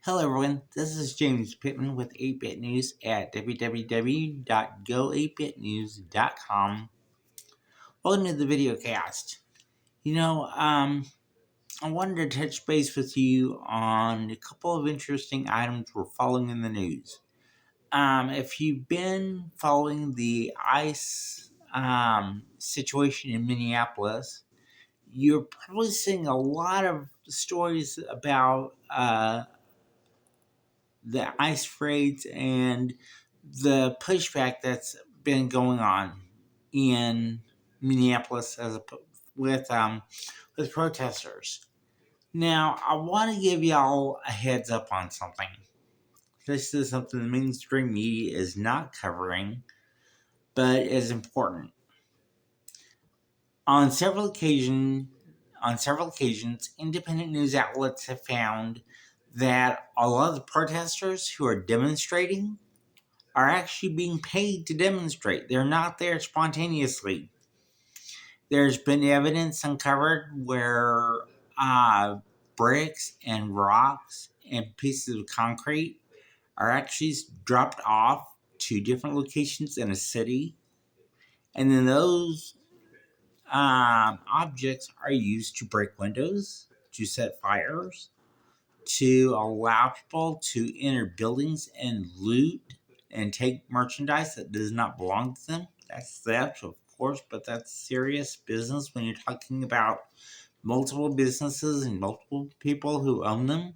Hello everyone, this is James Pittman with 8-Bit News at www.go8bitnews.com. Welcome to the video cast. I wanted to touch base with you on a couple of interesting items we're following in the news. If you've been following the ICE situation in Minneapolis, you're probably seeing a lot of stories about the ICE raids and the pushback that's been going on in Minneapolis with protesters. Now, I want to give y'all a heads up on something. This is something the mainstream media is not covering, but is important. On several occasions, independent news outlets have found that a lot of the protesters who are demonstrating are actually being paid to demonstrate. They're not there spontaneously. There's been evidence uncovered where bricks and rocks and pieces of concrete are actually dropped off to different locations in a city. And then those objects are used to break windows, to set fires, to allow people to enter buildings and loot and take merchandise that does not belong to them. That's theft, of course, but that's serious business when you're talking about multiple businesses and multiple people who own them.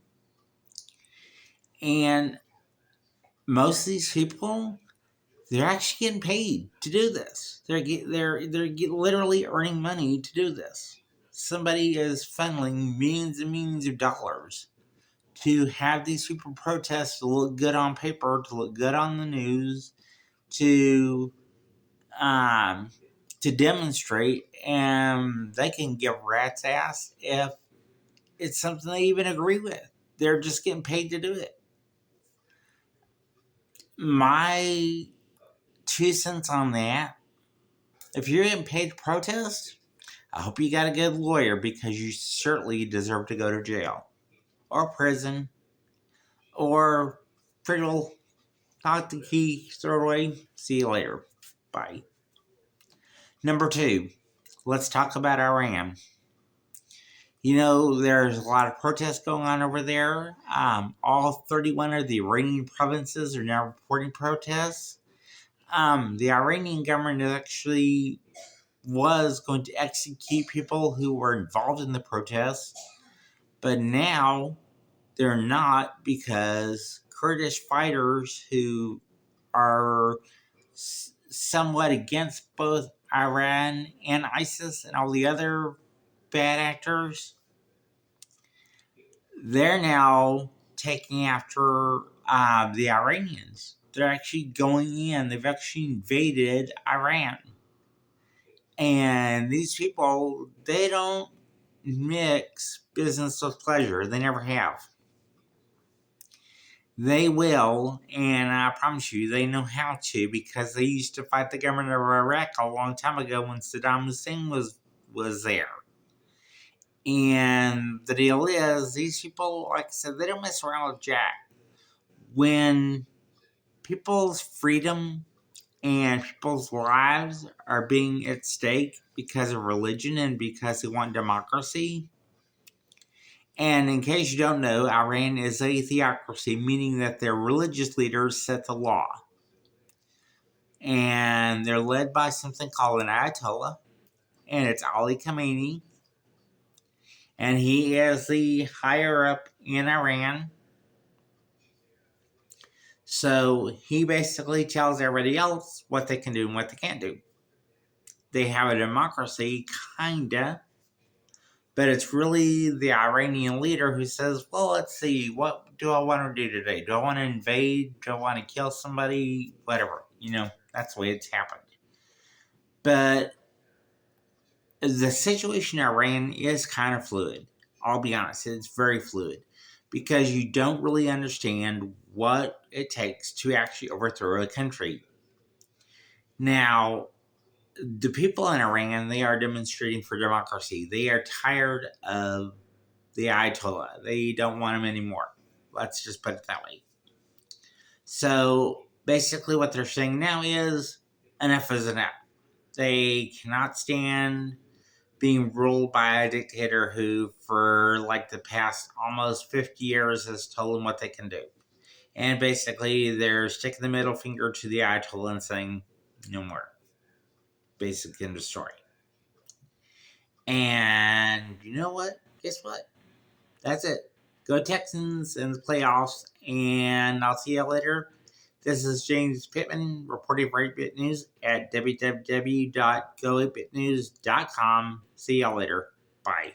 And most of these people, they're actually getting paid to do this. They're literally earning money to do this. Somebody is funneling millions and millions of dollars to have these people protest to look good on paper, to look good on the news, to demonstrate, and they can give rat's ass if it's something they even agree with. They're just getting paid to do it. My 2 cents on that: if you're getting paid to protest, I hope you got a good lawyer, because you certainly deserve to go to jail or prison or pretty Got the key, throw it away. See you later. Bye. Number 2, let's talk about Iran. There's a lot of protests going on over there. All 31 of the Iranian provinces are now reporting protests. The Iranian government actually was going to execute people who were involved in the protests, but now they're not, because Kurdish fighters who are somewhat against both Iran and ISIS and all the other bad actors, they're now taking after the Iranians. They're actually going in. They've actually invaded Iran. And these people, they don't mix business with pleasure. They never have. They will, and I promise you, they know how to, because they used to fight the government of Iraq a long time ago when Saddam Hussein was there. And the deal is, these people, like I said, they don't mess around with Jack. When people's freedom and people's lives are being at stake because of religion and because they want democracy. And in case you don't know, Iran is a theocracy, meaning that their religious leaders set the law. And they're led by something called an Ayatollah, and it's Ali Khamenei. And he is the higher up in Iran. So he basically tells everybody else what they can do and what they can't do. They have a democracy, kinda, but it's really the Iranian leader who says, well, let's see, what do I want to do today? Do I want to invade? Do I want to kill somebody? Whatever. That's the way it's happened. But the situation in Iran is kind of fluid. I'll be honest, it's very fluid, because you don't really understand what it takes to actually overthrow a country. Now, the people in Iran, they are demonstrating for democracy. They are tired of the Ayatollah. They don't want him anymore. Let's just put it that way. So basically, what they're saying now is enough is enough. They cannot stand being ruled by a dictator who, for like the past almost 50 years, has told them what they can do. And basically, they're sticking the middle finger to the Ayatollah and saying, no more. Basically, end of story. And you know what? Guess what? That's it. Go Texans in the playoffs, and I'll see you later. This is James Pittman reporting for 8-Bit News at www.go8bitnews.com. See y'all later. Bye.